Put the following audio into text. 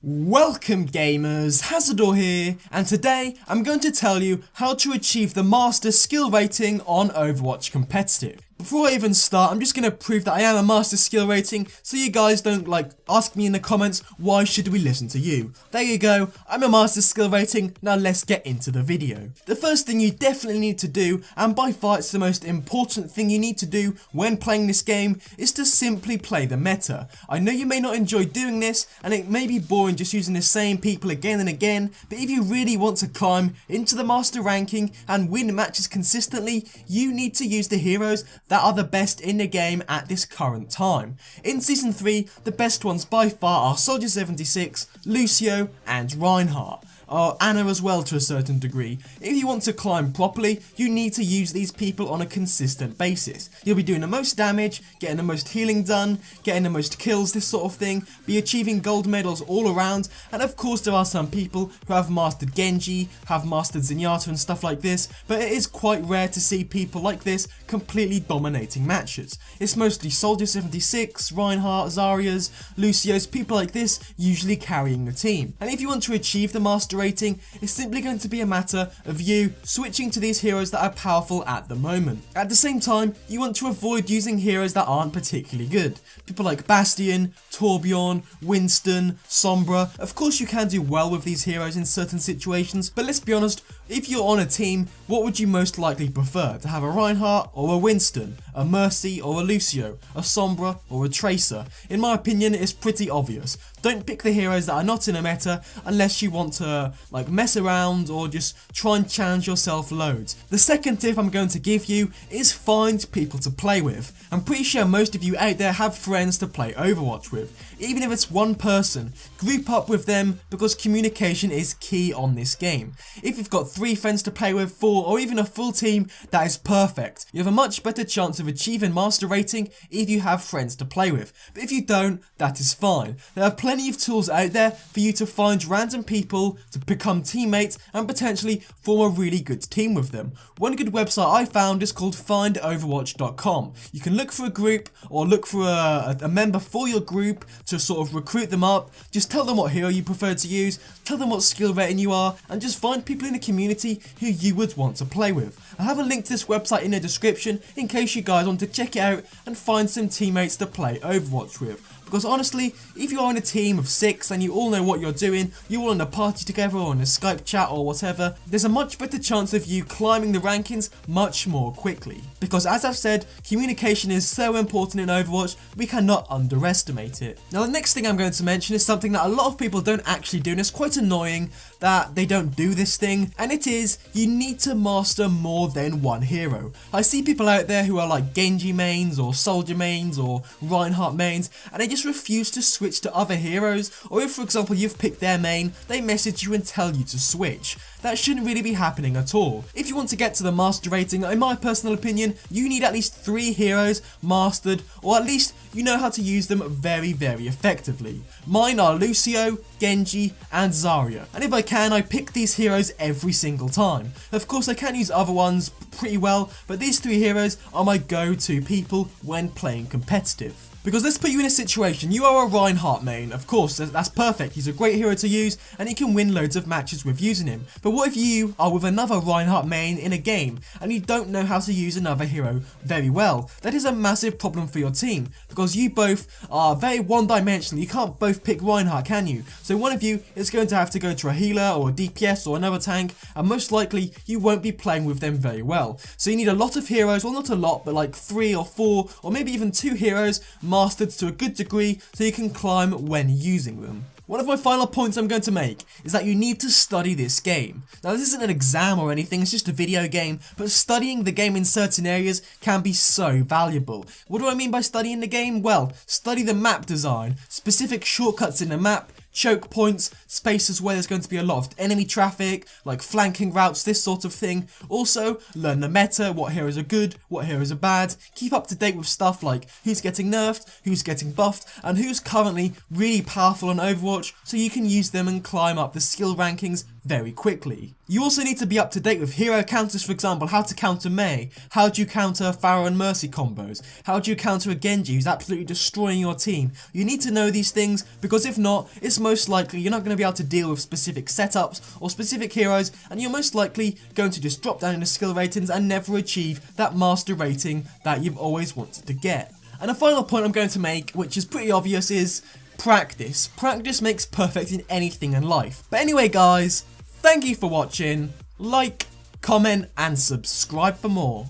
Welcome gamers, Hazardor here, and today I'm going to tell you how to achieve the Master Skill Rating on Overwatch Competitive. Before I even start, I'm just going to prove that I am a Master Skill Rating so you guys don't ask me in the comments why should we listen to you. There you go, I'm a Master Skill Rating, now let's get into the video. The first thing you definitely need to do, and by far it's the most important thing you need to do when playing this game, is to simply play the meta. I know you may not enjoy doing this, and it may be boring just using the same people again and again, but if you really want to climb into the Master ranking and win matches consistently, you need to use the heroes that are the best in the game at this current time. In Season 3, the best ones by far are Soldier 76, Lucio, and Reinhardt. Anna as well to a certain degree. If you want to climb properly, you need to use these people on a consistent basis. You'll be doing the most damage, getting the most healing done, getting the most kills, this sort of thing, be achieving gold medals all around, and of course there are some people who have mastered Genji, have mastered Zenyatta and stuff like this, but it is quite rare to see people like this completely dominating matches. It's mostly Soldier 76, Reinhardt, Zarya's, Lucio's, people like this usually carrying the team. And if you want to achieve the Master Rating, it's simply going to be a matter of you switching to these heroes that are powerful at the moment. At the same time, you want to avoid using heroes that aren't particularly good. People like Bastion, Torbjorn, Winston, Sombra. Of course you can do well with these heroes in certain situations, but let's be honest, if you're on a team, what would you most likely prefer? To have a Reinhardt or a Winston, a Mercy or a Lucio, a Sombra or a Tracer? In my opinion, it's pretty obvious. Don't pick the heroes that are not in a meta unless you want to mess around or just try and challenge yourself loads. The second tip I'm going to give you is find people to play with. I'm pretty sure most of you out there have friends to play Overwatch with. Even if it's one person, group up with them because communication is key on this game. If you've got 3 friends to play with, 4 or even a full team, that is perfect. You have a much better chance of achieving Master Rating if you have friends to play with. But if you don't, that is fine. There are plenty of tools out there for you to find random people to become teammates and potentially form a really good team with them. One good website I found is called findoverwatch.com. You can look for a group or look for a member for your group to sort of recruit them up. Just tell them what hero you prefer to use, tell them what skill rating you are, and just find people in the community who you would want to play with. I have a link to this website in the description in case you guys want to check it out and find some teammates to play Overwatch with. Because honestly, if you are in a team of 6 and you all know what you're doing, you're all in a party together or in a Skype chat or whatever, there's a much better chance of you climbing the rankings much more quickly. Because as I've said, communication is so important in Overwatch, we cannot underestimate it. Now the next thing I'm going to mention is something that a lot of people don't actually do, and it's quite annoying that they don't do this thing, and it is, you need to master more than one hero. I see people out there who are like Genji mains or Soldier mains or Reinhardt mains, and they just refuse to switch to other heroes, or if for example you've picked their main, they message you and tell you to switch. That shouldn't really be happening at all. If you want to get to the Master Rating, in my personal opinion, you need at least 3 heroes mastered, or at least you know how to use them very, very effectively. Mine are Lucio, Genji, and Zarya, and if I can, I pick these heroes every single time. Of course, I can use other ones pretty well, but these 3 heroes are my go-to people when playing competitive. Because let's put you in a situation, you are a Reinhardt main, of course, that's perfect, he's a great hero to use and you can win loads of matches with using him. But what if you are with another Reinhardt main in a game and you don't know how to use another hero very well? That is a massive problem for your team, because you both are very one-dimensional, you can't both pick Reinhardt, can you? So one of you is going to have to go to a healer or a DPS or another tank, and most likely you won't be playing with them very well. So you need a lot of heroes, well not a lot, but like 3 or 4 or maybe even 2 heroes mastered to a good degree so you can climb when using them. One of my final points I'm going to make is that you need to study this game. Now this isn't an exam or anything, it's just a video game, but studying the game in certain areas can be so valuable. What do I mean by studying the game? Well, study the map design, specific shortcuts in the map, choke points, spaces where there's going to be a lot of enemy traffic, like flanking routes, this sort of thing. Also, learn the meta, what heroes are good, what heroes are bad. Keep up to date with stuff like who's getting nerfed, who's getting buffed, and who's currently really powerful on Overwatch, so you can use them and climb up the skill rankings very quickly. You also need to be up to date with hero counters, for example, how to counter Mei, how do you counter Pharaoh and Mercy combos, how do you counter a Genji who's absolutely destroying your team. You need to know these things, because if not, it's most likely you're not going to be able to deal with specific setups or specific heroes, and you're most likely going to just drop down in the skill ratings and never achieve that master rating that you've always wanted to get. And a final point I'm going to make, which is pretty obvious, is practice. Practice makes perfect in anything in life. But anyway guys, thank you for watching. Like, comment and subscribe for more.